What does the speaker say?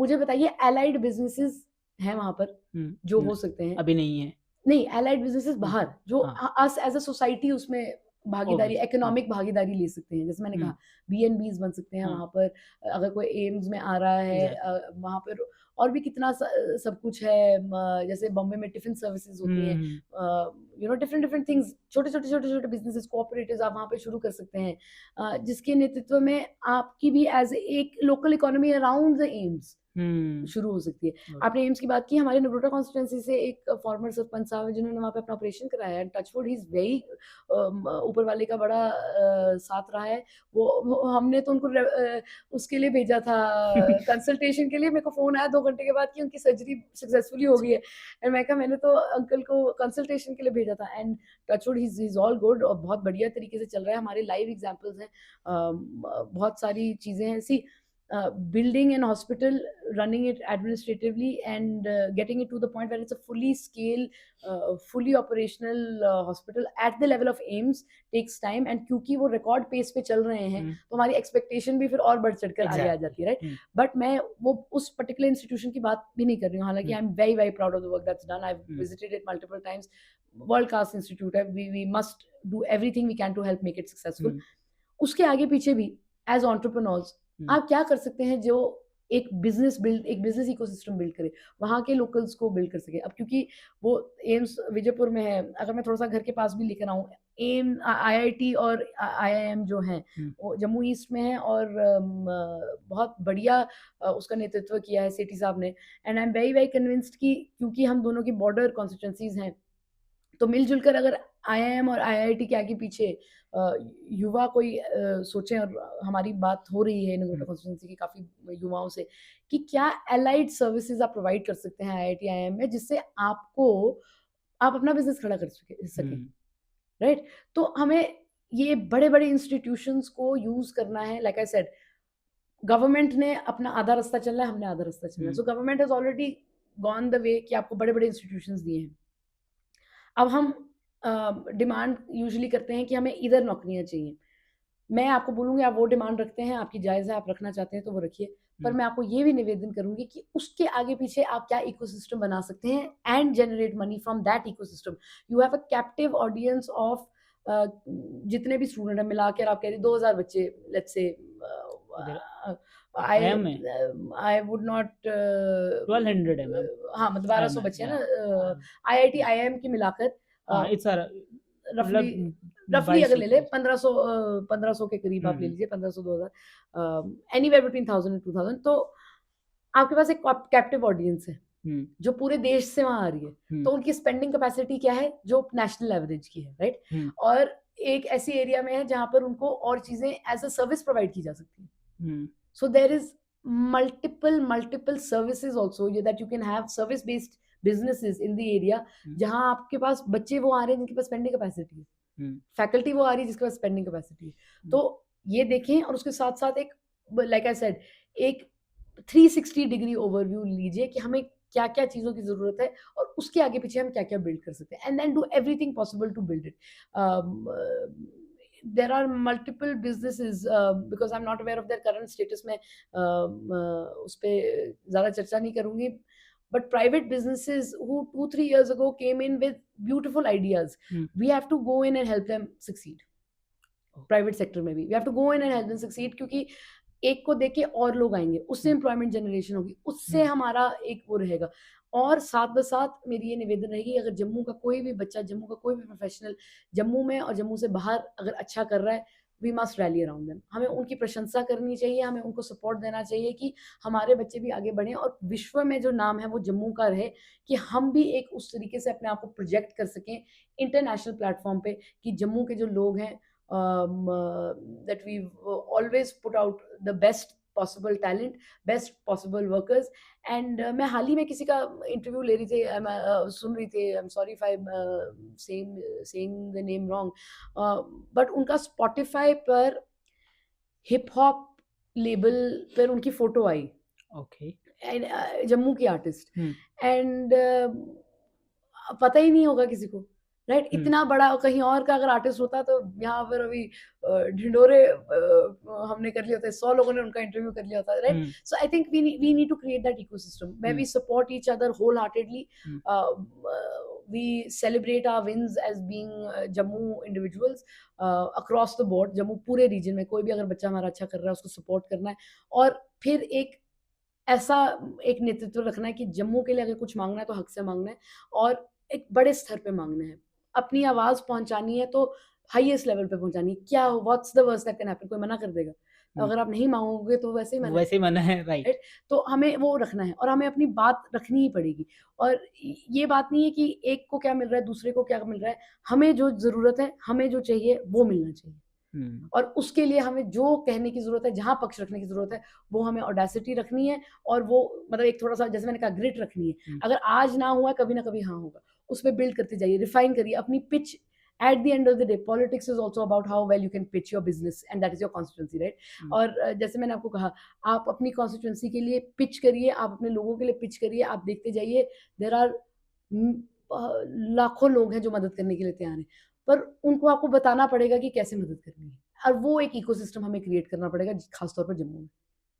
मुझे बताइए allied businesses हैं वहां पर जो हो सकते हैं? अभी नहीं है। नहीं, एलाइड बिजनेसेस बाहर जो हाँ, अस एज अ सोसाइटी उसमें भागीदारी, ऑब्वियस, हाँ, इकोनॉमिक भागीदारी ले सकते हैं। जैसे मैंने हुँ, कहा बीएनबीज बन सकते हैं हाँ, वहां पर। अगर कोई एम्स में आ रहा है एग्ज़ैक्टली, वहां पर और भी कितना सब कुछ है। जैसे बॉम्बे में टिफिन सर्विसेज होती हैं, हुँ, डिफरेंट डिफरेंट थिंग्स, छोटे छोटे बिजनेसेस, कोऑपरेटिव्स आप वहां पे शुरू कर सकते हैं, जिसके नेतृत्व में आपकी भी एज एक local economy around the AIIMS हुँ, शुरू हो सकती है। गुड, आपने एम्स की बात की, हमारे नगरोटा कॉन्स्टिट्यूएंसी से एक फॉर्मर सरपंच साहब हैं जिन्होंने वहाँ पे अपना ऑपरेशन कराया है। टचवुड ही इज़ वेरी ऊपर वाले का बड़ा साथ रहा है। वो हमने तो उनको उसके लिए भेजा था कंसल्टेशन के लिए। मेरे को फ़ोन आया 2 घंटे के बाद कि उनकी सर्जरी सक्सेसफुली हो अच्छा, गई है। एंड मैं कहा मैंने तो अंकल को कंसल्टेशन के लिए भेजा था। एंड टचवुड ही इज़ ऑल गुड और बहुत बढ़िया तरीके से चल रहा है। हमारे लाइव एग्ज़ाम्पल्स हैं। बहुत सारी चीज़ें हैं। सी building an hospital, running it administratively, and getting it to the point where it's a fully scale, fully operational hospital at the level of AIIMS takes time. And क्योंकि वो record pace पे चल रहे हैं हुँ, तो हमारी expectation भी फिर और बढ़ चढ़कर आगे आ एग्ज़ैक्टली, जाती है, राइट? हुँ, बट मैं वो उस particular institution की बात भी नहीं कर रही हूँ। हालांकि हुँ, I am very very proud of the work that's done. I um, visited it multiple times. World class institute है। We must do everything we can to help make it successful. हुँ, उसके आगे पीछे भी एज एंटरप्रेन्योर्स हुँ, आप क्या कर सकते हैं जो एक बिजनेस इकोसिस्टम बिल्ड करे, वहाँ के लोकल्स को बिल्ड कर सके। अब क्योंकि वो एम्स विजयपुर में है, अगर मैं थोड़ा सा घर के पास भी लेकर आऊँ, एम आईआईटी और आईआईएम जो हैं हुँ, वो जम्मू ईस्ट में है। और बहुत बढ़िया उसका नेतृत्व किया है सेठी साहब ने। And I am very very convinced कि क्योंकि हम दोनों की बॉर्डर कॉन्स्टिट्यूंसीज हैं, तो मिलजुल कर अगर आईआईएम और आईआईटी के आगे पीछे युवा कोई सोचें, और हमारी बात हो रही है नगरोटा हुँ, कॉन्स्टिट्यूंसी की काफ़ी युवाओं से कि क्या एलाइड सर्विसेज आप प्रोवाइड कर सकते हैं आईआईटी आईआईएम में, जिससे आपको आप अपना बिज़नेस खड़ा कर सकें, हुँ, राइट? तो हमें ये बड़े-बड़े इंस्टीट्यूशंस को यूज़ करना है। लाइक आई सेड, गवर्नमेंट ने अपना आधा रास्ता चलना है, हमने आधा रास्ता चलना है। Um, so government has already gone the way कि आपको बड़े-बड़े इंस्टीट्यूशंस दिए हैं। अब हम डिमांड यूजुअली करते हैं कि हमें इधर नौकरियाँ चाहिए। मैं आपको बोलूँगी आप वो डिमांड रखते हैं, आपकी जायज़ है, आप रखना चाहते हैं तो वो रखिए। पर हुँ, मैं आपको ये भी निवेदन करूँगी कि उसके आगे-पीछे आप क्या इकोसिस्टम बना सकते हैं and generate money from that ecosystem. You have a captive audience of जितने भी स्टूडेंट हैं मिला के, आप कह रहे 2000 बच्चे, लेट्स से इधर आई आया मैं आई वुड नॉट 1200 है मैम, हाँ, मतलब आई 1200 एम बच्चे हैं ना, या आईआईटी, आईआईएम की मिलाकर हाँ, इट्स आर रफली मतलब रफली अगर 2200 ले ले के 1500 के करीब हुँ, आप ले हुँ, लीजिए, 1500 2000, एनीवेयर बिटवीन 1000 एंड 2000। तो आपके पास एक कैप्टिव ऑडियंस है हुँ, जो पूरे देश से वहां आ रही है। हुँ, तो उनकी स्पेंडिंग कैपेसिटी क्या है जो नेशनल एवरेज की है, राइट? हुँ, और एक ऐसी एरिया में है जहां पर उनको और चीजें एज अ सर्विस प्रोवाइड की जा सकती है। हुँ, So there is multiple services also that you can have, service based businesses in the area, हुँ, जहाँ आपके पास बच्चे वो आ रहे हैं जिनके पास स्पेंडिंग कैपेसिटी है, हुँ, फैकल्टी वो आ रही है जिसके पास स्पेंडिंग कैपेसिटी है। हुँ, तो ये देखें और उसके साथ साथ एक, लाइक आई सेड, एक 360 डिग्री ओवरव्यू लीजिए कि हमें क्या क्या चीज़ों की ज़रूरत है और उसके आगे पीछे हम क्या क्या बिल्ड कर सकते हैं, and then do everything possible to build it. There are multiple businesses, because I am not aware of their current status में, उस पर ज़्यादा चर्चा नहीं करूंगी। But private businesses who 2 3 years ago came in with beautiful ideas, हुँ, we have to go in and help them succeed. Okay, private sector में भी we have to go in and help them succeed, क्योंकि एक को देख के और लोग आएंगे, उससे हुँ, एम्प्लॉयमेंट जनरेशन होगी, उससे हुँ, हमारा एक वो रहेगा। और साथ ब साथ मेरी ये निवेदन रहेगी, अगर जम्मू का कोई भी बच्चा, जम्मू का कोई भी प्रोफेशनल जम्मू में और जम्मू से बाहर अगर अच्छा कर रहा है, we must rally around them. हमें उनकी प्रशंसा करनी चाहिए, हमें उनको सपोर्ट देना चाहिए कि हमारे बच्चे भी आगे बढ़ें और विश्व में जो नाम है वो जम्मू का रहे, कि हम भी एक उस तरीके से अपने आप को प्रोजेक्ट कर सकें इंटरनेशनल प्लेटफॉर्म पे कि जम्मू के जो लोग हैं, that we've always put out the best possible talent, best possible workers. And मैं हाल ही में किसी का इंटरव्यू ले रही थी, सुन रही थी, I am sorry if I saying the name wrong, but उनका स्पॉटिफाई पर हिप हॉप लेबल पर उनकी फोटो आई, ओके, जम्मू की आर्टिस्ट। हुँ, एंड पता ही नहीं होगा किसी को, राइट? हुँ, इतना बड़ा कहीं और का अगर आर्टिस्ट होता तो यहाँ पर अभी ढिंढोरे हमने कर लिए होते, 100 लोगों ने उनका इंटरव्यू कर लिया होता, right? Hmm, so I think we need to create that ecosystem where hmm, we support each other wholeheartedly. Hmm, We celebrate our wins as being Jammu individuals across the board. Jammu पूरे reason में कोई भी अगर बच्चा हमारा अच्छा कर रहा है उसको सपोर्ट करना है, और फिर ऐसा एक नेतृत्व रखना है कि जम्मू के लिए अगर कुछ मांगना है तो हक से मांगना है, और एक बड़े स्तर पे मांगना है। अपनी आवाज़ पहुँचानी है तो हाईएस्ट लेवल पे पहुँचानी है। क्या what's the worst that can happen, कोई मना कर देगा? हुँ। अगर आप नहीं माँगोगे तो वैसे ही मना है। वैसे ही मना है, राइट। राइट? तो हमें वो रखना है और हमें अपनी बात रखनी ही पड़ेगी, और ये बात नहीं है कि एक को क्या मिल रहा है, दूसरे को क्या मिल रहा है। हमें जो ज़रूरत है, हमें जो चाहिए वो मिलना चाहिए, हुँ, और उसके लिए हमें जो कहने की ज़रूरत है, जहाँ पक्ष रखने की ज़रूरत है, वो हमें ऑडेसिटी रखनी है, और वो मतलब एक थोड़ा-सा जैसे मैंने कहा ग्रिट रखनी है। हुँ, अगर आज ना हुआ, कभी ना कभी हाँ होगा। उसपे बिल्ड करते जाइए, रिफाइन करिए अपनी pitch. At the end of the day politics is also about how well you can pitch your business and that is your constituency, right? हुँ, और जैसे मैंने आपको कहा, आप अपनी कॉन्स्टिट्यूएंसी के लिए पिच करिए, आप अपने लोगों के लिए पिच करिए, आप देखते जाइए देयर आर उम, लाखों लोग हैं जो मदद करने के लिए तैयार हैं। पर उनको आपको बताना पड़ेगा कि कैसे मदद करनी है। और वो एक इकोसिस्टम हमें क्रिएट करना पड़ेगा, खास तौर पर जम्मू में।